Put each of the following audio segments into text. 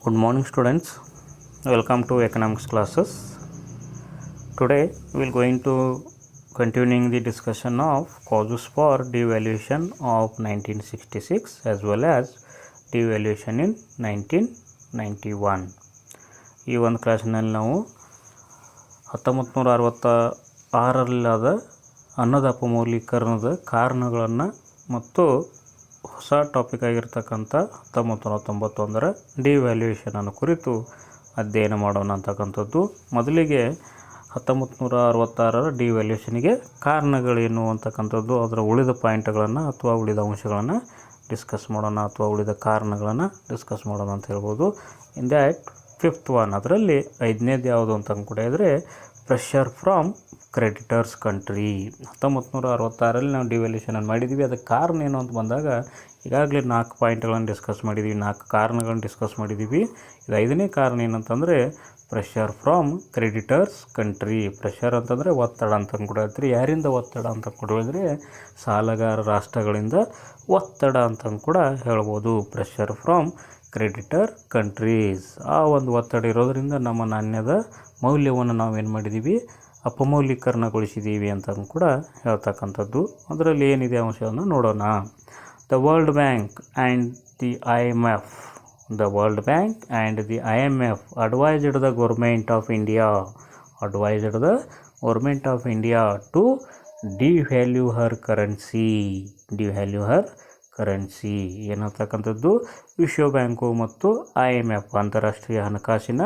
Good morning, students. Welcome to economics classes. Today we will going to continuing the discussion of causes for devaluation of 1966 as well as devaluation in 1991. ಈ ಒಂದು ಕ್ಲಾಸ್ನಲ್ಲಿ ನಾವು 1966ರಲ್ಲಾದ ಅನ್ನದ ಅಪಮೌಲ್ಯೀಕರಣದ ಕಾರಣಗಳನ್ನು ಮತ್ತು ಹೊಸ topic ಆಗಿರ್ತಕ್ಕಂಥ 1991ರ ಡಿವ್ಯಾಲ್ಯೂಯೇಷನನ್ನು ಕುರಿತು ಅಧ್ಯಯನ ಮಾಡೋಣ ಅಂತಕ್ಕಂಥದ್ದು. ಮೊದಲಿಗೆ 1966ರ ಡಿವ್ಯಾಲ್ಯೂಯೇಷನ್ಗೆ ಕಾರಣಗಳೇನು ಅಂತಕ್ಕಂಥದ್ದು, ಅದರ ಉಳಿದ ಪಾಯಿಂಟ್ಗಳನ್ನು ಅಥವಾ ಉಳಿದ ಅಂಶಗಳನ್ನು ಡಿಸ್ಕಸ್ ಮಾಡೋಣ ಅಥವಾ ಉಳಿದ ಕಾರಣಗಳನ್ನು ಡಿಸ್ಕಸ್ ಮಾಡೋಣ ಅಂತ ಹೇಳ್ಬೋದು. ಇನ್ ದ್ಯಾಟ್ ಫಿಫ್ತ್ ಒನ್, ಅದರಲ್ಲಿ 5ನೇದು ಯಾವುದು ಅಂತ ಕೂಡ ಇದ್ದರೆ ಪ್ರೆಷರ್ ಫ್ರಾಮ್ ಕ್ರೆಡಿಟರ್ಸ್ ಕಂಟ್ರಿ. 1966ರಲ್ಲಿ ನಾವು ಡಿವ್ಯಾಲ್ಯೂಷನನ್ನು ಮಾಡಿದ್ದೀವಿ. ಅದಕ್ಕೆ ಕಾರಣ ಏನು ಅಂತ ಬಂದಾಗ ಈಗಾಗಲೇ 4 ಪಾಯಿಂಟ್ಗಳನ್ನು ಡಿಸ್ಕಸ್ ಮಾಡಿದ್ದೀವಿ, 4 ಕಾರಣಗಳನ್ನು ಡಿಸ್ಕಸ್ ಮಾಡಿದ್ದೀವಿ. ಇದು 5ನೇ ಕಾರಣ ಏನಂತಂದರೆ pressure from creditors country. Pressure ಅಂತಂದರೆ ಒತ್ತಡ ಅಂತ ಕೂಡ ಹೇಳ್ತೀರಿ. ಯಾರಿಂದ ಒತ್ತಡ ಅಂತ ಕೂಡ ಹೇಳಿದ್ರೆ ಸಾಲಗಾರ ರಾಷ್ಟ್ರಗಳಿಂದ ಒತ್ತಡ ಅಂತ ಕೂಡ ಹೇಳ್ಬೋದು. Pressure from creditor countries. ಆ ಒಂದು ಒತ್ತಡ ಇರೋದರಿಂದ ನಮ್ಮ ನಾಣ್ಯದ ಮೌಲ್ಯವನ್ನು ನಾವು ಏನು ಮಾಡಿದ್ದೀವಿ, ಅಪಮೌಲ್ಯೀಕರಣಗೊಳಿಸಿದ್ದೀವಿ ಅಂತ ಕೂಡ ಹೇಳ್ತಕ್ಕಂಥದ್ದು. ಅದರಲ್ಲಿ ಏನಿದೆ ಅಂಶವನ್ನು ನೋಡೋಣ. The world bank and the IMF advised the government of India to devalue her currency. ಏನಂತಕ್ಕಂಥದ್ದು, ವಿಶ್ವ ಬ್ಯಾಂಕು ಮತ್ತು IMF ಅಂತಾರಾಷ್ಟ್ರೀಯ ಹಣಕಾಸಿನ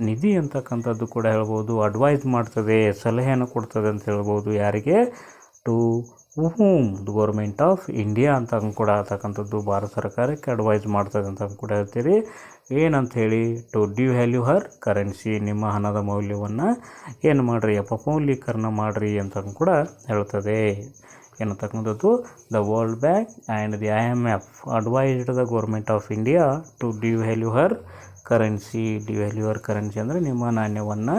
ನಿಧಿ ಅಂತಕ್ಕಂಥದ್ದು ಕೂಡ ಹೇಳ್ಬೋದು. ಅಡ್ವೈಸ್ ಮಾಡ್ತದೆ, ಸಲಹೆಯನ್ನು ಕೊಡ್ತದೆ ಅಂತ ಹೇಳ್ಬೋದು. ಯಾರಿಗೆ? To whom the government of India ಅಂತ ಕೂಡ ಆಗ್ತಕ್ಕಂಥದ್ದು. ಭಾರತ ಸರ್ಕಾರಕ್ಕೆ ಅಡ್ವೈಸ್ ಮಾಡ್ತದೆ ಅಂತ ಕೂಡ ಹೇಳ್ತೀರಿ. ಏನಂತ ಹೇಳಿ, ಟು ಡಿವ್ಯಾಲ್ಯೂ ಹರ್ ಕರೆನ್ಸಿ, ನಿಮ್ಮ ಹಣದ ಮೌಲ್ಯವನ್ನು ಏನು ಮಾಡಿರಿ, ಅಪಮೌಲ್ಯೀಕರಣ ಮಾಡಿರಿ ಅಂತ ಕೂಡ ಹೇಳ್ತದೆ. ಏನಂತಕ್ಕಂಥದ್ದು, the world bank and the IMF advised the government of India to devalue her currency. Devalue our currency ಅಂದರೆ ನಿಮ್ಮ ನಾಣ್ಯವನ್ನು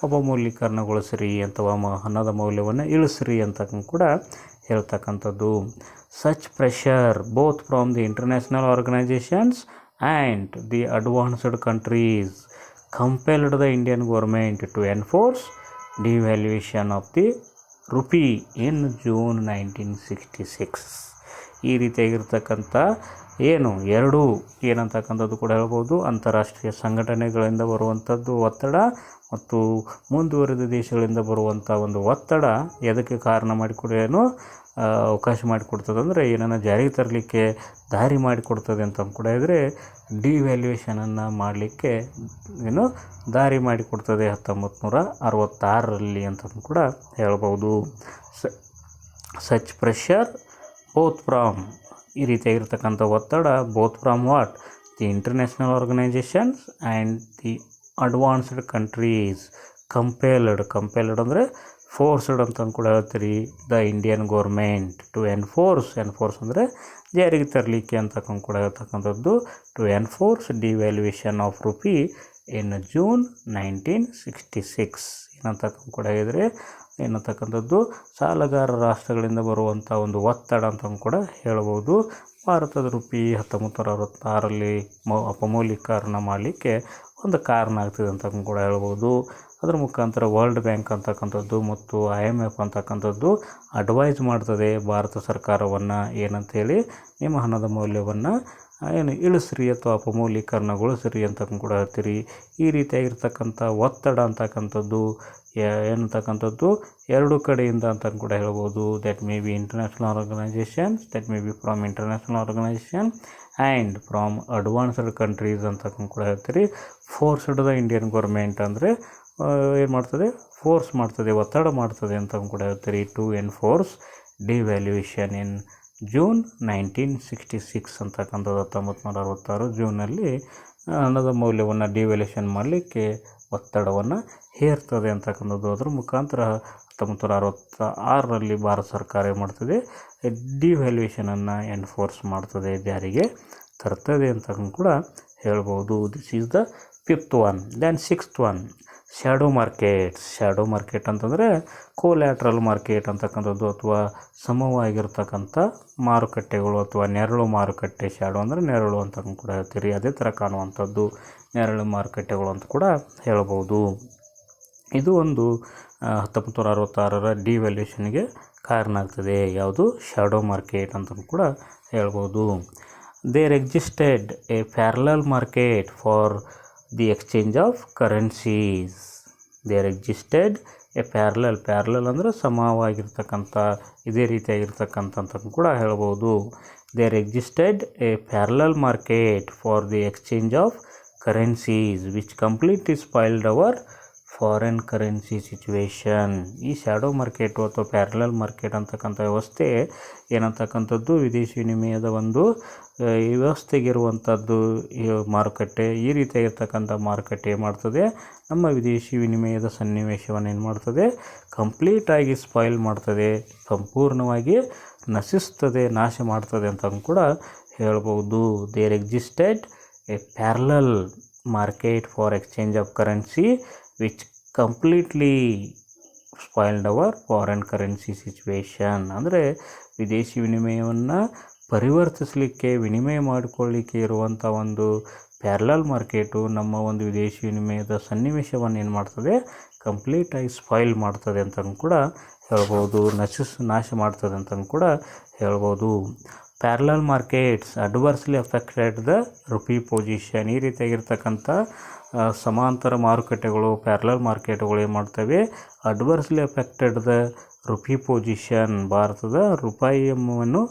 ಅಪಮೌಲ್ಯೀಕರಣಗೊಳಿಸ್ರಿ ಅಥವಾ ಹಣದ ಮೌಲ್ಯವನ್ನು ಇಳಿಸ್ರಿ ಅಂತ ಕೂಡ ಹೇಳ್ತಕ್ಕಂಥದ್ದು. Such pressure both from the international organisations and the advanced countries compelled the Indian government to enforce devaluation of the rupee in June 1966. ಈ ರೀತಿಯಾಗಿರ್ತಕ್ಕಂಥ ಎರಡು ಏನಂತಕ್ಕಂಥದ್ದು ಕೂಡ ಹೇಳ್ಬೋದು, ಅಂತಾರಾಷ್ಟ್ರೀಯ ಸಂಘಟನೆಗಳಿಂದ ಬರುವಂಥದ್ದು ಒತ್ತಡ ಮತ್ತು ಮುಂದುವರಿದ ದೇಶಗಳಿಂದ ಬರುವಂಥ ಒಂದು ಒತ್ತಡ ಎದಕ್ಕೆ ಕಾರಣ ಅವಕಾಶ ಮಾಡಿಕೊಡ್ತದೆ ಅಂದರೆ ಏನನ್ನು ಜಾರಿಗೆ ತರಲಿಕ್ಕೆ ದಾರಿ ಮಾಡಿಕೊಡ್ತದೆ ಅಂತ ಕೂಡ ಇದ್ದರೆ ಡಿವ್ಯಾಲ್ಯೂಯೇಷನನ್ನು ಮಾಡಲಿಕ್ಕೆ ದಾರಿ ಮಾಡಿಕೊಡ್ತದೆ 1966ರಲ್ಲಿ ಅಂತ ಕೂಡ ಹೇಳ್ಬೋದು. ಸಚ್ ಪ್ರೆಷರ್ ಬೋತ್ ಫ್ರಾಮ್, ಈ ರೀತಿಯಾಗಿರ್ತಕ್ಕಂಥ ಒತ್ತಡ both from what, the international organisations and the advanced countries. Compelled ಅಂದರೆ ಫೋರ್ಸ್ಡ್ ಅಂತ ಕೂಡ ಹೇಳ್ತೀರಿ. The Indian government to enforce ಅಂದರೆ ಜಾರಿಗೆ ತರಲಿಕ್ಕೆ ಅಂತ ಕೂಡ ಹೇಳ್ತಕ್ಕಂಥದ್ದು. To enforce devaluation of rupee in June 1966 ಏನಂತ ಕೂಡ ಹೇಳಿದರೆ ಏನಂತಕ್ಕಂಥದ್ದು ಸಾಲಗಾರ ರಾಷ್ಟ್ರಗಳಿಂದ ಬರುವಂಥ ಒಂದು ಒತ್ತಡ ಅಂತ ಕೂಡ ಹೇಳ್ಬೋದು. ಭಾರತದ ರುಪಿ 1966ರಲ್ಲಿ ಅಪಮೌಲ್ಯೀಕರಣ ಮಾಡಲಿಕ್ಕೆ ಒಂದು ಕಾರಣ ಆಗ್ತದೆ ಅಂತ ಕೂಡ ಹೇಳ್ಬೋದು. ಅದರ ಮುಖಾಂತರ ವರ್ಲ್ಡ್ ಬ್ಯಾಂಕ್ ಅಂತಕ್ಕಂಥದ್ದು ಮತ್ತು IMF ಅಂತಕ್ಕಂಥದ್ದು ಅಡ್ವೈಸ್ ಮಾಡ್ತದೆ ಭಾರತ ಸರ್ಕಾರವನ್ನು ಏನಂತೇಳಿ, ನಿಮ್ಮ ಹಣದ ಮೌಲ್ಯವನ್ನು ಇಳಿಸ್ರಿ ಅಥವಾ ಅಪಮೌಲ್ಯೀಕರಣಗೊಳಿಸ್ರಿ ಅಂತ ಕೂಡ ಹೇಳ್ತೀರಿ. ಈ ರೀತಿಯಾಗಿರ್ತಕ್ಕಂಥ ಒತ್ತಡ ಅಂತಕ್ಕಂಥದ್ದು ಏನಂತಕ್ಕಂಥದ್ದು ಎರಡು ಕಡೆಯಿಂದ ಅಂತ ಕೂಡ ಹೇಳ್ಬೋದು. That may be international organisations, that may be from international organisation and from advanced countries ಅಂತ ಕೂಡ ಹೇಳ್ತೀರಿ. ಫೋರ್ಸ್ಡ್ ದ ಇಂಡಿಯನ್ ಗೌರ್ಮೆಂಟ್ ಅಂದರೆ ಏನು ಮಾಡ್ತದೆ, ಫೋರ್ಸ್ ಮಾಡ್ತದೆ, ಒತ್ತಡ ಮಾಡ್ತದೆ ಅಂತ ಕೂಡ ಹೇಳ್ತೀರಿ. To enforce devaluation in June 1966 ಅಂತಕ್ಕಂಥದ್ದು 1966 ಜೂನಲ್ಲಿ ಹಣದ ಮೌಲ್ಯವನ್ನು ಡಿವ್ಯಾಲ್ಯೂಯೇಷನ್ ಮಾಡಲಿಕ್ಕೆ ಒತ್ತಡವನ್ನು ಹೇರ್ತದೆ ಅಂತಕ್ಕಂಥದ್ದು. ಅದರ ಮುಖಾಂತರ 1966ರಲ್ಲಿ ಭಾರತ ಸರ್ಕಾರ ಏನು ಮಾಡ್ತದೆ, ಡಿವ್ಯಾಲ್ಯೂಯೇಷನನ್ನು ಎನ್ಫೋರ್ಸ್ ಮಾಡ್ತದೆ, ಜಾರಿಗೆ ತರ್ತದೆ ಅಂತ ಕೂಡ ಹೇಳ್ಬೋದು. This is the fifth one. Then sixth one, shadow market ಅಂತಂದರೆ ಕೋಲ್ಯಾಟ್ರಲ್ ಮಾರ್ಕೆಟ್ ಅಂತಕ್ಕಂಥದ್ದು ಅಥವಾ ಸಮವಾಗಿರ್ತಕ್ಕಂಥ ಮಾರುಕಟ್ಟೆಗಳು ಅಥವಾ ನೆರಳು ಮಾರುಕಟ್ಟೆ. ಶ್ಯಾಡೋ ಅಂದರೆ ನೆರಳು ಅಂತ ಕೂಡ ಹೇಳ್ತೀರಿ. ಅದೇ ಥರ ಕಾಣುವಂಥದ್ದು ನೆರಳು ಮಾರುಕಟ್ಟೆಗಳು ಅಂತ ಕೂಡ ಹೇಳ್ಬೋದು. ಇದು ಒಂದು 1966ರ ಡಿವ್ಯಾಲ್ಯೂಷನ್ಗೆ ಕಾರಣ ಆಗ್ತದೆ. ಯಾವುದು? ಶ್ಯಾಡೋ ಮಾರ್ಕೆಟ್ ಅಂತ ಕೂಡ ಹೇಳ್ಬೋದು. There existed a parallel market for the exchange of currencies. There existed a parallel ಅಂದರೆ ಸಮವಾಗಿರ್ತಕ್ಕಂಥ, ಇದೇ ರೀತಿಯಾಗಿರ್ತಕ್ಕಂಥ ಕೂಡ ಹೇಳ್ಬೋದು. There existed a parallel market for the exchange of currencies which completely spoiled our foreign currency situation. ಈ shadow market ಅಥವಾ parallel market ಅಂತಕ್ಕಂಥ ವ್ಯವಸ್ಥೆ ಏನಂತಕ್ಕಂಥದ್ದು ವಿದೇಶಿ ವಿನಿಮಯದ ಒಂದು ವ್ಯವಸ್ಥೆಗಿರುವಂಥದ್ದು ಮಾರುಕಟ್ಟೆ. ಈ ರೀತಿಯಾಗಿರ್ತಕ್ಕಂಥ ಮಾರುಕಟ್ಟೆ ಏನು ಮಾಡ್ತದೆ? ನಮ್ಮ ವಿದೇಶಿ ವಿನಿಮಯದ ಸನ್ನಿವೇಶವನ್ನು ಏನು ಮಾಡ್ತದೆ? ಕಂಪ್ಲೀಟಾಗಿ ಸ್ಪಾಯ್ಲ್ ಮಾಡ್ತದೆ, ಸಂಪೂರ್ಣವಾಗಿ ನಶಿಸ್ತದೆ, ನಾಶ ಮಾಡ್ತದೆ ಅಂತ ಕೂಡ ಹೇಳ್ಬೋದು. There existed a parallel market for exchange of currency which completely spoiled our foreign currency situation. ಅಂದರೆ ವಿದೇಶಿ ವಿನಿಮಯವನ್ನು ಪರಿವರ್ತಿಸಲಿಕ್ಕೆ, ವಿನಿಮಯ ಮಾಡಿಕೊಳ್ಳಿಕ್ಕೆ ಇರುವಂಥ ಒಂದು ಪ್ಯಾರಲಲ್ ಮಾರ್ಕೆಟು ನಮ್ಮ ಒಂದು ವಿದೇಶಿ ವಿನಿಮಯದ ಸನ್ನಿವೇಶವನ್ನು ಏನು ಮಾಡ್ತದೆ? ಕಂಪ್ಲೀಟಾಗಿ ಸ್ಪಾಯ್ಲ್ ಮಾಡ್ತದೆ ಅಂತ ಕೂಡ ಹೇಳ್ಬೋದು. ನಾಶ ಮಾಡ್ತದೆ ಅಂತ ಕೂಡ ಹೇಳ್ಬೋದು. Parallel markets adversely affected the rupee position. ಈ ರೀತಿಯಾಗಿರ್ತಕ್ಕಂಥ ಸಮಾಂತರ ಮಾರುಕಟ್ಟೆಗಳು, ಪ್ಯಾರಲಲ್ ಮಾರ್ಕೆಟ್ಗಳು ಏನು ಮಾಡ್ತವೆ? Adversely affected the rupee position. ಭಾರತದ ರೂಪಾಯಿಯನ್ನು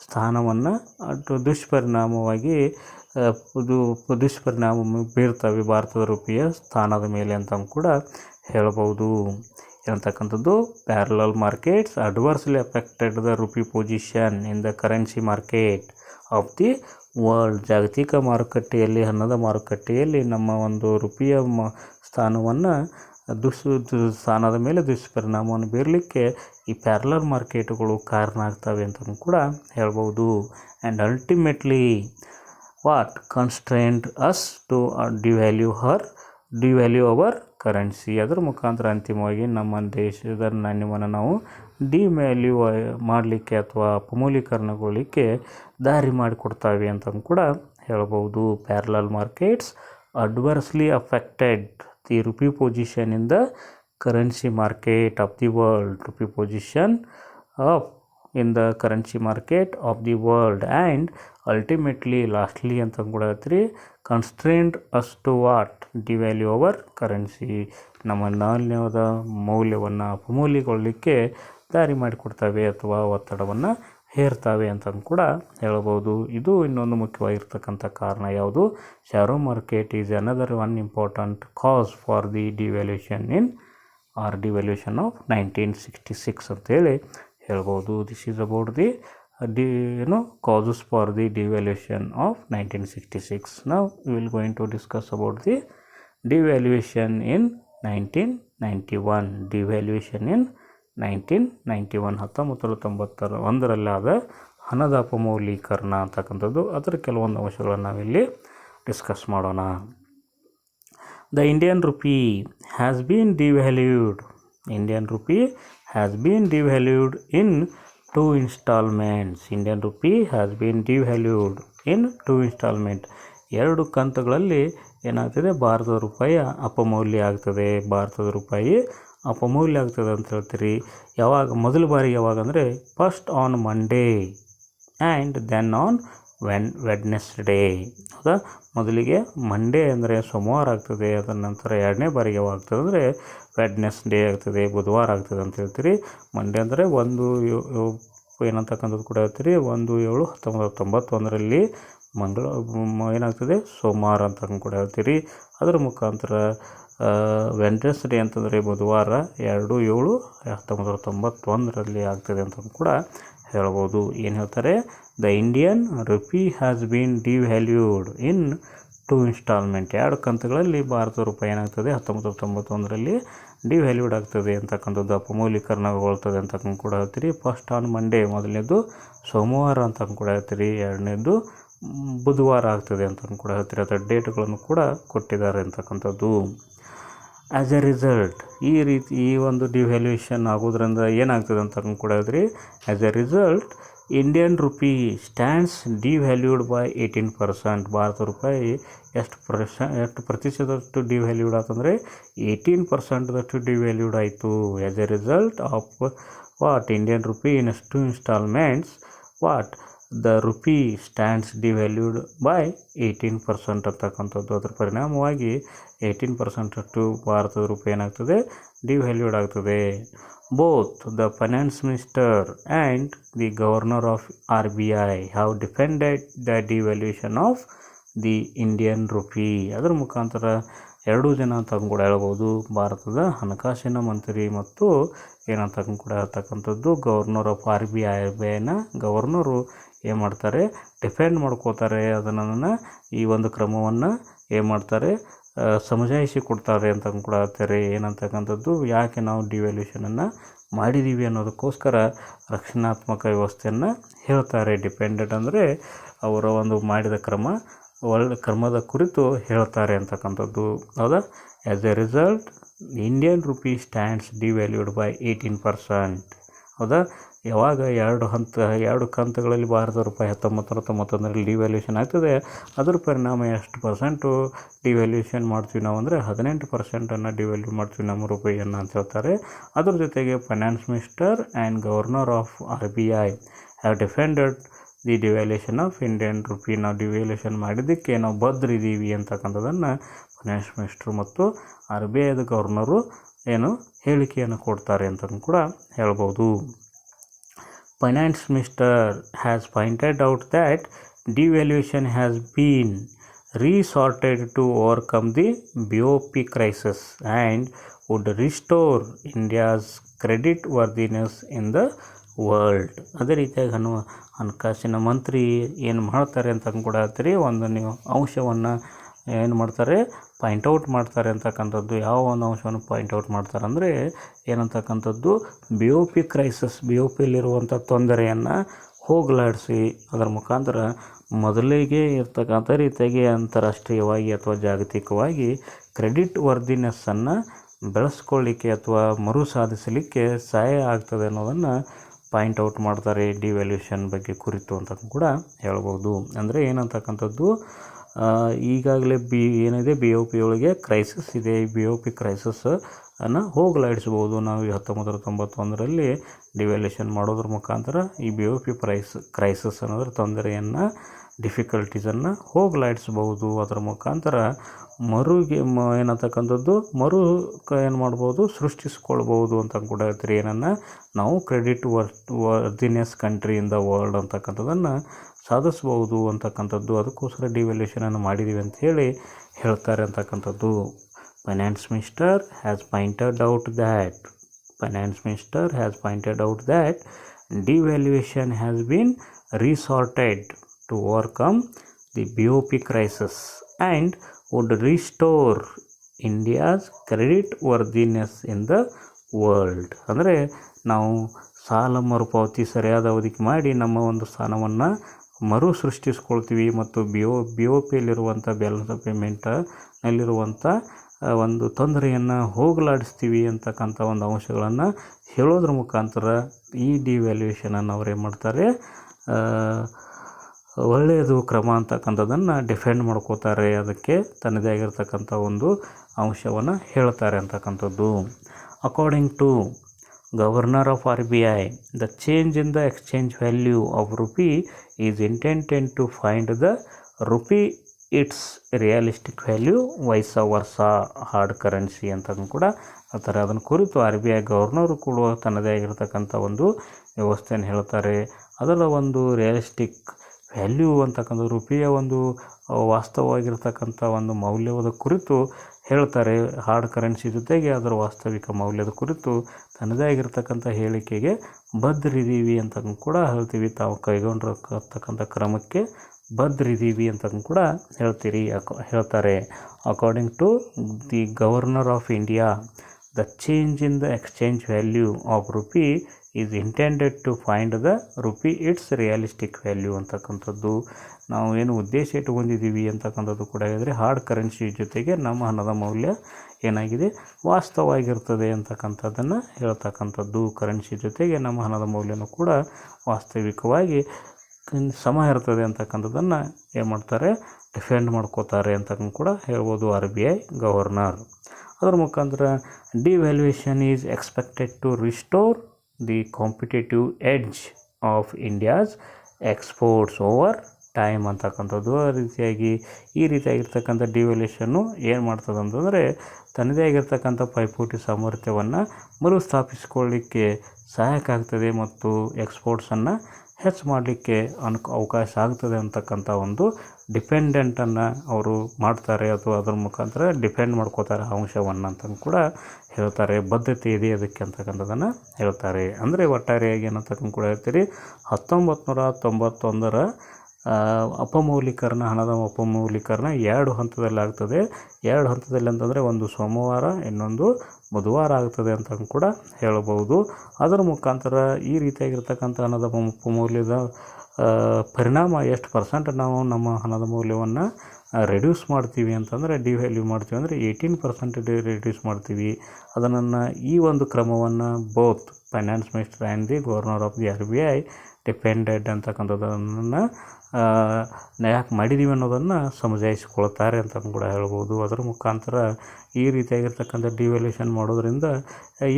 ಸ್ಥಾನವನ್ನು ದುಷ್ಪರಿಣಾಮವಾಗಿ ದುಷ್ಪರಿಣಾಮ ಬೀರ್ತವೆ ಭಾರತದ ರೂಪಾಯಿಯ ಸ್ಥಾನದ ಮೇಲೆ ಅಂತ ಕೂಡ ಹೇಳ್ಬೋದು. ಅಂತಕ್ಕಂಥದ್ದು parallel markets adversely affected the rupee position in the currency market of the world. ಜಾಗತಿಕ ಮಾರುಕಟ್ಟೆಯಲ್ಲಿ, ಹಣದ ಮಾರುಕಟ್ಟೆಯಲ್ಲಿ ನಮ್ಮ ಒಂದು ರುಪಿಯ ಸ್ಥಾನವನ್ನು ಸ್ಥಾನದ ಮೇಲೆ ದುಷ್ಪರಿಣಾಮವನ್ನು ಬೀರಲಿಕ್ಕೆ ಈ ಪ್ಯಾರಲಲ್ ಮಾರ್ಕೆಟ್ಗಳು ಕಾರಣ ಆಗ್ತವೆ ಅಂತ ಕೂಡ ಹೇಳ್ಬೋದು. And ultimately what constrained us to devalue our currency. ಅದರ ಮುಖಾಂತರ ಅಂತಿಮವಾಗಿ ನಮ್ಮ ದೇಶದ ನಾಣ್ಯವನ್ನು ನಾವು ಡಿವ್ಯಾಲ್ಯೂ ಮಾಡಲಿಕ್ಕೆ ಅಥವಾ ಅಪಮೂಲ್ಯೀಕರಣಗೊಳ್ಳಲಿಕ್ಕೆ ದಾರಿ ಮಾಡಿಕೊಡ್ತಾವೆ ಅಂತ ಕೂಡ ಹೇಳ್ಬೋದು. Parallel markets adversely affected the rupee position in the currency market of the world. Rupee position in the currency market of the world and ultimately lastly ಅಂತ ಕೂಡ ಹೇಳ್ತೀರಿ constrained us to what devalue our currency. ನಮ್ಮ ನಾಣ್ಯದ ಮೌಲ್ಯವನ್ನು ಅಪಮೂಲ್ಯಗೊಳ್ಳಲಿಕ್ಕೆ ದಾರಿ ಮಾಡಿಕೊಡ್ತವೆ ಅಥವಾ ಒತ್ತಡವನ್ನು ಹೇರ್ತವೆ ಅಂತ ಕೂಡ ಹೇಳ್ಬೋದು. ಇದು ಇನ್ನೊಂದು ಮುಖ್ಯವಾಗಿರ್ತಕ್ಕಂಥ ಕಾರಣ. ಯಾವುದು? Shadow market is another one important cause for the devaluation of 1966 ಅಂತೇಳಿ ಹೇಳ್ಬೋದು. This is about the causes for the devaluation of 1966. Now we will going to discuss about the devaluation in 1991. Devaluation in 1991 1991 ಹಣದ ಅಪಮೌಲ್ಯೀಕರಣ ಅಂತಕ್ಕಂಥದ್ದು. ಅದರ ಕೆಲವೊಂದು ಅಂಶಗಳನ್ನು ನಾವಿಲ್ಲಿ discuss ಮಾಡೋಣ. The Indian rupee has been devalued. Indian rupee has been devalued in 2 installments. Indian rupee has been devalued in 2 installments. 2 ಕಂತುಗಳಲ್ಲಿ ಏನಾಗ್ತದೆ? ಭಾರತದ ರೂಪಾಯಿ ಅಪಮೌಲ್ಯ ಆಗ್ತದೆ. ಭಾರತದ ರೂಪಾಯಿ ಅಪಮೌಲ್ಯ ಆಗ್ತದೆ ಅಂತ ಹೇಳ್ತೀರಿ. ಯಾವಾಗ? ಮೊದಲ ಬಾರಿ ಯಾವಾಗ ಅಂದರೆ first on Monday and then on Wednesday. ಹೌದಾ? ಮೊದಲಿಗೆ ಮಂಡೇ ಅಂದರೆ ಸೋಮವಾರ ಆಗ್ತದೆ. ಅದರ ನಂತರ 2ನೇ ಬಾರಿಗೆ ಯಾವಾಗ ಆಗ್ತದೆ ಅಂದರೆ ವೆಡ್ನೆಸ್ಡೇ ಆಗ್ತದೆ, ಬುಧವಾರ ಆಗ್ತದೆ ಅಂತ ಹೇಳ್ತೀರಿ. ಮಂಡೇ ಅಂದರೆ ಏನಂತಕ್ಕಂಥದ್ದು ಕೂಡ ಹೇಳ್ತೀರಿ 1/7/1991 ಏನಾಗ್ತದೆ? ಸೋಮವಾರ ಅಂತ ಕೂಡ ಹೇಳ್ತೀರಿ. ಅದರ ಮುಖಾಂತರ ವೆಡ್ನೆಸ್ಡೇ ಅಂತಂದರೆ ಬುಧವಾರ 2/7/1991 ಆಗ್ತದೆ ಅಂತ ಕೂಡ ಹೇಳ್ಬೋದು. ಏನು ಹೇಳ್ತಾರೆ? The Indian rupee has been devalued in 2 installments. 2 ಕಂತುಗಳಲ್ಲಿ ಭಾರತ ರೂಪಾಯಿ ಏನಾಗ್ತದೆ? 1991 ಡಿವ್ಯಾಲ್ಯೂಡ್ ಆಗ್ತದೆ ಅಂತಕ್ಕಂಥದ್ದು, ಅಪಮೌಲ್ಯೀಕರಣಗೊಳ್ತದೆ ಅಂತ ಕೂಡ ಹೇಳ್ತೀರಿ. ಫಸ್ಟ್ ಆನ್ ಮಂಡೇ, ಮೊದಲನೇದು ಸೋಮವಾರ ಅಂತ ಕೂಡ ಹೇಳ್ತೀರಿ. 2ನೇದು ಬುಧವಾರ ಆಗ್ತದೆ ಅಂತ ಕೂಡ ಹೇಳ್ತೀರಿ. ಅದರ ಡೇಟ್ಗಳನ್ನು ಕೂಡ ಕೊಟ್ಟಿದ್ದಾರೆ ಅಂತಕ್ಕಂಥದ್ದು. ಆ್ಯಸ್ ಎ ರಿಸಲ್ಟ್ ಈ ಒಂದು ಡಿವ್ಯಾಲ್ಯೂಯೇಷನ್ ಆಗೋದ್ರಿಂದ ಏನಾಗ್ತದೆ ಅಂತ ಕೂಡ ಹೇಳಿದ್ರಿ. As a result Indian rupee stands devalued by 18%. ಭಾರತ ರೂಪಾಯಿ ಎಷ್ಟು ಪ್ರತಿಶತದಷ್ಟು ಡಿವ್ಯಾಲ್ಯೂಡ್ ಆತಂದರೆ 18%ದಷ್ಟು ಡಿವ್ಯಾಲ್ಯೂಡ್ ಆಯಿತು. As a result of what Indian rupee in 2 installments what the rupee stands devalued by 18% ಅಂತಕ್ಕಂಥದ್ದು. ಅದರ ಪರಿಣಾಮವಾಗಿ 18% ಭಾರತದ ರೂಪಾಯಿ ಏನಾಗ್ತದೆ, ಡಿವ್ಯಾಲ್ಯೂಡ್ ಆಗ್ತದೆ. Both the finance minister and the governor of RBI have defended the devaluation of the Indian rupee. ಅದರ ಮುಖಾಂತರ ಎರಡೂ ಜನ ಅಂತ ಕೂಡ ಹೇಳ್ಬೋದು. ಭಾರತದ ಹಣಕಾಸಿನ ಮಂತ್ರಿ ಮತ್ತು ಏನಂತ ಕೂಡ ಹೇಳ್ತಕ್ಕಂಥದ್ದು ಗವರ್ನರ್ ಆಫ್ RBIನ ಗವರ್ನರು ಏನು ಮಾಡ್ತಾರೆ, ಡಿಫೆಂಡ್ ಮಾಡ್ಕೋತಾರೆ. ಅದನ್ನು ಈ ಒಂದು ಕ್ರಮವನ್ನು ಏನು ಮಾಡ್ತಾರೆ, ಸಮಜಾಯಿಷಿ ಕೊಡ್ತಾರೆ ಅಂತ ಕೂಡ ಹೇಳ್ತಾರೆ. ಏನಂತಕ್ಕಂಥದ್ದು ಯಾಕೆ ನಾವು ಡಿವ್ಯಾಲ್ಯೂಷನನ್ನು ಮಾಡಿದ್ದೀವಿ ಅನ್ನೋದಕ್ಕೋಸ್ಕರ ರಕ್ಷಣಾತ್ಮಕ ವ್ಯವಸ್ಥೆಯನ್ನು ಹೇಳ್ತಾರೆ. ಡಿಪೆಂಡೆಡ್ ಅಂದರೆ ಅವರ ಒಂದು ಮಾಡಿದ ಕ್ರಮದ ಕುರಿತು ಹೇಳ್ತಾರೆ ಅಂತಕ್ಕಂಥದ್ದು. ಹೌದಾ? As a result Indian rupee stands devalued by 18%. ಹೌದಾ? ಯಾವಾಗ ಎರಡು ಕಂತುಗಳಲ್ಲಿ ಭಾರತ ರೂಪಾಯಿ 1991ರಲ್ಲಿ ಡಿವ್ಯಾಲ್ಯೂಷನ್ ಆಗ್ತದೆ, ಅದರ ಪರಿಣಾಮ ಎಷ್ಟು ಪರ್ಸೆಂಟು ಡಿವ್ಯಾಲ್ಯೂಷನ್ ಮಾಡ್ತೀವಿ ನಾವು ಅಂದರೆ 18%ಅನ್ನು ಡಿವ್ಯಾಲ್ಯೂ ಮಾಡ್ತೀವಿ ನಮ್ಮ ರೂಪಾಯಿಯನ್ನು ಅಂತ ಹೇಳ್ತಾರೆ. ಅದ್ರ ಜೊತೆಗೆ finance minister and governor of RBI have defended the devaluation of Indian rupee. ನಾವು ಡಿವ್ಯಾಲ್ಯೂಷನ್ ಮಾಡಿದ್ದಕ್ಕೆ ನಾವು ಬದ್ರಿದ್ದೀವಿ ಅಂತಕ್ಕಂಥದ್ದನ್ನು ಫೈನಾನ್ಸ್ ಮಿನಿಸ್ಟ್ರು ಮತ್ತು RBIದ ಗವರ್ನರು ಹೇಳಿಕೆಯನ್ನು ಕೊಡ್ತಾರೆ ಅಂತ ಕೂಡ ಹೇಳ್ಬೋದು. Finance Minister has pointed out that devaluation has been resorted to overcome the BOP crisis and would restore India's credit worthiness in the world. ಅದೇ ರೀತಿಯಾಗಿ ಹಣಕಾಸಿನ ಮಂತ್ರಿ ಏನು ಮಾಡ್ತಾರೆ ಅಂತ ಕೂಡ ಹೇಳ್ತೀರಿ. ಒಂದು ನೀವು ಅಂಶವನ್ನು ಏನು ಮಾಡ್ತಾರೆ, ಪಾಯಿಂಟ್ಔಟ್ ಮಾಡ್ತಾರೆ ಅಂತಕ್ಕಂಥದ್ದು. ಯಾವ ಒಂದು ಅಂಶವನ್ನು ಪಾಯಿಂಟ್ಔಟ್ ಮಾಡ್ತಾರೆ ಅಂದರೆ ಏನಂತಕ್ಕಂಥದ್ದು, BOP ಕ್ರೈಸಿಸ್, BOPಯಲ್ಲಿರುವಂಥ ತೊಂದರೆಯನ್ನು ಹೋಗಲಾಡಿಸಿ ಅದರ ಮುಖಾಂತರ ಮೊದಲಿಗೆ ಇರ್ತಕ್ಕಂಥ ರೀತಿಯಾಗಿ ಅಂತಾರಾಷ್ಟ್ರೀಯವಾಗಿ ಅಥವಾ ಜಾಗತಿಕವಾಗಿ ಕ್ರೆಡಿಟ್ ವರ್ದಿನೆಸ್ಸನ್ನು ಬೆಳೆಸ್ಕೊಳ್ಳಿಕ್ಕೆ ಅಥವಾ ಮರು ಸಾಧಿಸಲಿಕ್ಕೆ ಸಹಾಯ ಆಗ್ತದೆ ಅನ್ನೋದನ್ನು ಪಾಯಿಂಟ್ಔಟ್ ಮಾಡ್ತಾರೆ ಡಿವ್ಯಾಲ್ಯೂಷನ್ ಬಗ್ಗೆ ಕುರಿತು ಅಂತ ಕೂಡ ಹೇಳ್ಬೋದು. ಅಂದರೆ ಏನಂತಕ್ಕಂಥದ್ದು, ಈಗಾಗಲೇ ಏನಿದೆ BOP ಒಳಗೆ ಕ್ರೈಸಿಸ್ ಇದೆ. ಈ BOP ಕ್ರೈಸಿಸನ್ನು ಹೋಗಲಾಡಿಸ್ಬೋದು ನಾವು. 1991ರಲ್ಲಿ ಡಿವ್ಯಾಲ್ಯೂಷನ್ ಮಾಡೋದ್ರ ಮುಖಾಂತರ ಈ BOP ಕ್ರೈಸಿಸ್ ಅನ್ನೋದ್ರ ತೊಂದರೆಯನ್ನು, ಡಿಫಿಕಲ್ಟೀಸನ್ನು ಹೋಗಲಾಡಿಸ್ಬೋದು. ಅದರ ಮುಖಾಂತರ ಏನಂತಕ್ಕಂಥದ್ದು ಏನು ಮಾಡ್ಬೋದು, ಸೃಷ್ಟಿಸ್ಕೊಳ್ಬೋದು ಅಂತ ಕೂಡ ಹೇಳ್ತೀರಿ. ಏನನ್ನು ನಾವು credit worthiness country in the world ಅಂತಕ್ಕಂಥದ್ದನ್ನು ಸಾಧಿಸ್ಬೋದು ಅಂತಕ್ಕಂಥದ್ದು. ಅದಕ್ಕೋಸ್ಕರ ಡಿವ್ಯಾಲ್ಯೂಷನನ್ನು ಮಾಡಿದ್ದೀವಿ ಅಂತ ಹೇಳ್ತಾರೆ ಅಂತಕ್ಕಂಥದ್ದು. Finance minister has pointed out that devaluation has been resorted to overcome the BOP crisis and would restore India's credit worthiness in the world. ಅಂದರೆ ನಾವು ಸಾಲ ಮರುಪಾವತಿ ಸರಿಯಾದ ಅವಧಿಗೆ ಮಾಡಿ ನಮ್ಮ ಒಂದು ಸ್ಥಾನವನ್ನು ಮರು ಸೃಷ್ಟಿಸ್ಕೊಳ್ತೀವಿ ಮತ್ತು BOPಯಲ್ಲಿರುವಂಥ ಬ್ಯಾಲೆನ್ಸ್ ಆಫ್ ಪೇಮೆಂಟ್ನಲ್ಲಿರುವಂಥ ಒಂದು ತೊಂದರೆಯನ್ನು ಹೋಗಲಾಡಿಸ್ತೀವಿ ಅಂತಕ್ಕಂಥ ಒಂದು ಅಂಶಗಳನ್ನು ಹೇಳೋದ್ರ ಮುಖಾಂತರ ಈ ಡಿವ್ಯಾಲ್ಯೂಷನನ್ನು ಅವ್ರು ಏನು ಮಾಡ್ತಾರೆ, ಒಳ್ಳೆಯದು ಕ್ರಮ ಅಂತಕ್ಕಂಥದ್ದನ್ನು ಡಿಫೆಂಡ್ ಮಾಡ್ಕೋತಾರೆ. ಅದಕ್ಕೆ ತನ್ನದೇ ಆಗಿರ್ತಕ್ಕಂಥ ಒಂದು ಅಂಶವನ್ನು ಹೇಳ್ತಾರೆ ಅಂತಕ್ಕಂಥದ್ದು. According to Governor of RBI, the change in the exchange value of rupee is intended to find the rupee its realistic value, vice versa hard currency ಅಂತ ಕೂಡ ಹೇಳ್ತಾರೆ. ಅದನ್ನು ಕುರಿತು RBI ಗವರ್ನರು ಕೂಡ ತನ್ನದೇ ಆಗಿರತಕ್ಕಂಥ ಒಂದು ವ್ಯವಸ್ಥೆಯನ್ನು ಹೇಳ್ತಾರೆ. ಅದರ ಒಂದು ರಿಯಲಿಸ್ಟಿಕ್ ವ್ಯಾಲ್ಯೂ ಅಂತಕ್ಕಂಥ ರುಪಿಯ ಒಂದು ವಾಸ್ತವವಾಗಿರ್ತಕ್ಕಂಥ ಒಂದು ಮೌಲ್ಯದ ಕುರಿತು ಹೇಳ್ತಾರೆ. ಹಾರ್ಡ್ ಕರೆನ್ಸಿ ಜೊತೆಗೆ ಅದರ ವಾಸ್ತವಿಕ ಮೌಲ್ಯದ ಕುರಿತು ತನ್ನದೇ ಆಗಿರ್ತಕ್ಕಂಥ ಹೇಳಿಕೆಗೆ ಬದ್ರಿದ್ದೀವಿ ಅಂತ ಕೂಡ ಹೇಳ್ತೀವಿ. ತಾವು ಕೈಗೊಂಡಿರತಕ್ಕಂಥ ಕ್ರಮಕ್ಕೆ ಬದ್ರಿದ್ದೀವಿ ಅಂತ ಕೂಡ ಹೇಳ್ತಾರೆ. According to the governor of India, the change in the exchange value of rupee is intended to find the rupee its realistic value ಅಂತಕ್ಕಂಥದ್ದು. ನಾವು ಏನು ಉದ್ದೇಶ ಇಟ್ಟುಕೊಂಡಿದ್ದೀವಿ ಅಂತಕ್ಕಂಥದ್ದು ಕೂಡ ಹೇಳಿದರೆ ಹಾರ್ಡ್ ಕರೆನ್ಸಿ ಜೊತೆಗೆ ನಮ್ಮ ಹಣದ ಮೌಲ್ಯ ಏನಾಗಿದೆ ವಾಸ್ತವವಾಗಿರ್ತದೆ ಅಂತಕ್ಕಂಥದ್ದನ್ನು ಹೇಳ್ತಕ್ಕಂಥದ್ದು. ಕರೆನ್ಸಿ ಜೊತೆಗೆ ನಮ್ಮ ಹಣದ ಮೌಲ್ಯನೂ ಕೂಡ ವಾಸ್ತವಿಕವಾಗಿ ಸಮ ಇರ್ತದೆ ಅಂತಕ್ಕಂಥದ್ದನ್ನು ಏನು ಮಾಡ್ತಾರೆ ಡಿಫೆಂಡ್ ಮಾಡ್ಕೋತಾರೆ ಅಂತ ಕೂಡ ಹೇಳ್ಬೋದು RBI ಗವರ್ನರ್. ಅದರ ಮುಖಾಂತರ devaluation is expected to restore the competitive edge of India's exports over time ಅಂತಕ್ಕಂಥದ್ದು. ಈ ರೀತಿಯಾಗಿರ್ತಕ್ಕಂಥ ಡಿವ್ಯಾಲ್ಯೂಯೇಷನ್ನು ಏನು ಮಾಡ್ತದೆ ಅಂತಂದರೆ ತನ್ನದೇ ಆಗಿರ್ತಕ್ಕಂಥ ಪೈಪೋಟಿ ಸಾಮರ್ಥ್ಯವನ್ನು ಮರುಸ್ಥಾಪಿಸಿಕೊಳ್ಳಲಿಕ್ಕೆ ಸಹಾಯಕ ಆಗ್ತದೆ ಮತ್ತು ಎಕ್ಸ್ಪೋರ್ಟ್ಸನ್ನು ಹೆಚ್ಚು ಮಾಡಲಿಕ್ಕೆ ಅವಕಾಶ ಆಗ್ತದೆ ಅಂತಕ್ಕಂಥ ಒಂದು ಡಿಪೆಂಡೆಂಟನ್ನು ಅವರು ಮಾಡ್ತಾರೆ ಅಥವಾ ಅದರ ಮುಖಾಂತರ ಡಿಪೆಂಡ್ ಮಾಡ್ಕೋತಾರೆ ಅಂಶವನ್ನು ಅಂತ ಕೂಡ ಹೇಳ್ತಾರೆ. ಬದ್ಧತೆ ಇದೆ ಅದಕ್ಕೆ ಅಂತಕ್ಕಂಥದ್ದನ್ನು ಹೇಳ್ತಾರೆ. ಅಂದರೆ ಒಟ್ಟಾರೆಯಾಗಿ ಏನಂತಕ್ಕಂಥ ಕೂಡ ಹೇಳ್ತೀರಿ 1991 ಅಪಮೌಲ್ಯೀಕರಣ, ಹಣದ ಅಪಮೌಲ್ಯೀಕರಣ 2 ಹಂತದಲ್ಲಿ ಆಗ್ತದೆ. 2 ಹಂತದಲ್ಲಿ ಅಂತಂದರೆ ಒಂದು ಸೋಮವಾರ, ಇನ್ನೊಂದು ಬುಧವಾರ ಆಗ್ತದೆ ಅಂತ ಕೂಡ ಹೇಳಬಹುದು. ಅದರ ಮುಖಾಂತರ ಈ ರೀತಿಯಾಗಿರ್ತಕ್ಕಂಥ ಹಣದ ಅಪಮೌಲ್ಯದ ಪರಿಣಾಮ ಎಷ್ಟು ಪರ್ಸೆಂಟ್ ನಾವು ನಮ್ಮ ಹಣದ ಮೌಲ್ಯವನ್ನು ರೆಡ್ಯೂಸ್ ಮಾಡ್ತೀವಿ ಅಂತಂದರೆ ಡಿವ್ಯಾಲ್ಯೂ ಮಾಡ್ತೀವಿ ಅಂದರೆ 18% ರೆಡ್ಯೂಸ್ ಮಾಡ್ತೀವಿ. ಅದನ್ನು ಈ ಒಂದು ಕ್ರಮವನ್ನು both finance minister and the governor of the RBI depended ಅಂತಕ್ಕಂಥದ್ದನ್ನು ಯಾಕೆ ಮಾಡಿದ್ದೀವಿ ಅನ್ನೋದನ್ನು ಸಮಜಾಯಿಸಿಕೊಳ್ತಾರೆ ಅಂತ ಕೂಡ ಹೇಳ್ಬೋದು. ಅದರ ಮುಖಾಂತರ ಈ ರೀತಿಯಾಗಿರ್ತಕ್ಕಂಥ ಡಿವ್ಯಾಲ್ಯೂಷನ್ ಮಾಡೋದ್ರಿಂದ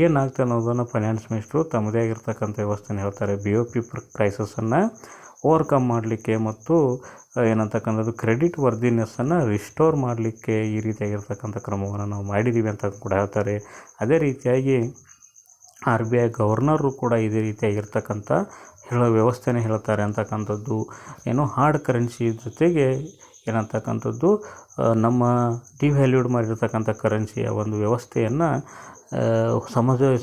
ಏನಾಗ್ತದೆ ಅನ್ನೋದನ್ನು ಫೈನಾನ್ಸ್ ಮಿನಿಸ್ಟ್ರು ತಮ್ಮದೇ ಆಗಿರ್ತಕ್ಕಂಥ ವ್ಯವಸ್ಥೆನ ಹೇಳ್ತಾರೆ. BOP ಪ್ರೈಸಸನ್ನು ಓವರ್ಕಮ್ ಮಾಡಲಿಕ್ಕೆ ಮತ್ತು ಏನಂತಕ್ಕಂಥದ್ದು ಕ್ರೆಡಿಟ್ ವರ್ದಿನೆಸ್ಸನ್ನು ರಿಸ್ಟೋರ್ ಮಾಡಲಿಕ್ಕೆ ಈ ರೀತಿಯಾಗಿರ್ತಕ್ಕಂಥ ಕ್ರಮವನ್ನು ನಾವು ಮಾಡಿದ್ದೀವಿ ಅಂತ ಕೂಡ ಹೇಳ್ತಾರೆ. ಅದೇ ರೀತಿಯಾಗಿ RBI ಗವರ್ನರು ಕೂಡ ಇದೇ ರೀತಿಯಾಗಿರ್ತಕ್ಕಂಥ ವ್ಯವಸ್ಥೆನೇ ಹೇಳ್ತಾರೆ ಅಂತಕ್ಕಂಥದ್ದು. ಏನು ಹಾರ್ಡ್ ಕರೆನ್ಸಿ ಜೊತೆಗೆ ಏನಂತಕ್ಕಂಥದ್ದು ನಮ್ಮ ಡಿವ್ಯಾಲ್ಯೂಡ್ ಮಾಡಿರ್ತಕ್ಕಂಥ ಕರೆನ್ಸಿಯ ಒಂದು ವ್ಯವಸ್ಥೆಯನ್ನು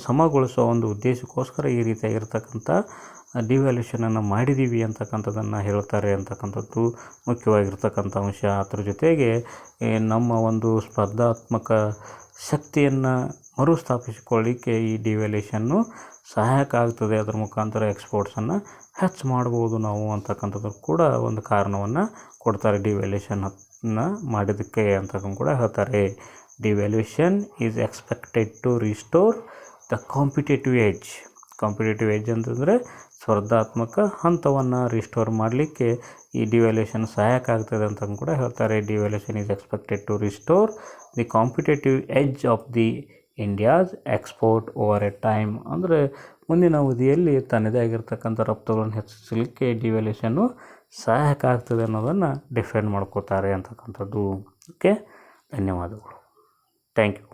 ಸಮಗೊಳಿಸುವ ಒಂದು ಉದ್ದೇಶಕ್ಕೋಸ್ಕರ ಈ ರೀತಿಯಾಗಿರ್ತಕ್ಕಂಥ ಡಿವ್ಯಾಲ್ಯೂಷನನ್ನು ಮಾಡಿದ್ದೀವಿ ಅಂತಕ್ಕಂಥದ್ದನ್ನು ಹೇಳ್ತಾರೆ ಅಂತಕ್ಕಂಥದ್ದು ಮುಖ್ಯವಾಗಿರ್ತಕ್ಕಂಥ ಅಂಶ. ಅದ್ರ ಜೊತೆಗೆ ನಮ್ಮ ಒಂದು ಸ್ಪರ್ಧಾತ್ಮಕ ಶಕ್ತಿಯನ್ನು ಮರುಸ್ಥಾಪಿಸಿಕೊಳ್ಳಿಕ್ಕೆ ಈ ಡಿವ್ಯಾಲ್ಯೂಷನ್ನು ಸಹಾಯಕ ಆಗ್ತದೆ. ಅದರ ಮುಖಾಂತರ ಎಕ್ಸ್ಪೋರ್ಟ್ಸನ್ನು ಹೆಚ್ಚು ಮಾಡ್ಬೋದು ನಾವು ಅಂತಕ್ಕಂಥದ್ದು ಕೂಡ ಒಂದು ಕಾರಣವನ್ನು ಕೊಡ್ತಾರೆ ಡಿವ್ಯಾಲ್ಯೂಷನ್ನ ಮಾಡಿದ್ದಕ್ಕೆ ಅಂತ ಕೂಡ ಹೇಳ್ತಾರೆ. Devaluation is expected to restore the competitive edge. Competitive edge ಅಂತಂದರೆ ಸ್ಪರ್ಧಾತ್ಮಕ ಹಂತವನ್ನು ರಿಸ್ಟೋರ್ ಮಾಡಲಿಕ್ಕೆ ಈ ಡಿವ್ಯಾಲ್ಯೂಷನ್ ಸಹಾಯಕ ಆಗ್ತದೆ ಅಂತ ಕೂಡ ಹೇಳ್ತಾರೆ. Devaluation is expected to restore the competitive edge of the India's export over a time. ಅಂದರೆ ಮುಂದಿನ ಅವಧಿಯಲ್ಲಿ ತನ್ನದೇ ಆಗಿರ್ತಕ್ಕಂಥ ರಫ್ತುಗಳನ್ನು ಹೆಚ್ಚಿಸಲಿಕ್ಕೆ ಡಿವ್ಯಾಲ್ಯೂಷನ್ನು ಸಹಾಯಕ ಆಗ್ತದೆ ಅನ್ನೋದನ್ನು ಡಿಫೆಂಡ್ ಮಾಡ್ಕೋತಾರೆ ಅಂತಕ್ಕಂಥದ್ದು. ಓಕೆ, ಧನ್ಯವಾದಗಳು. Thank you.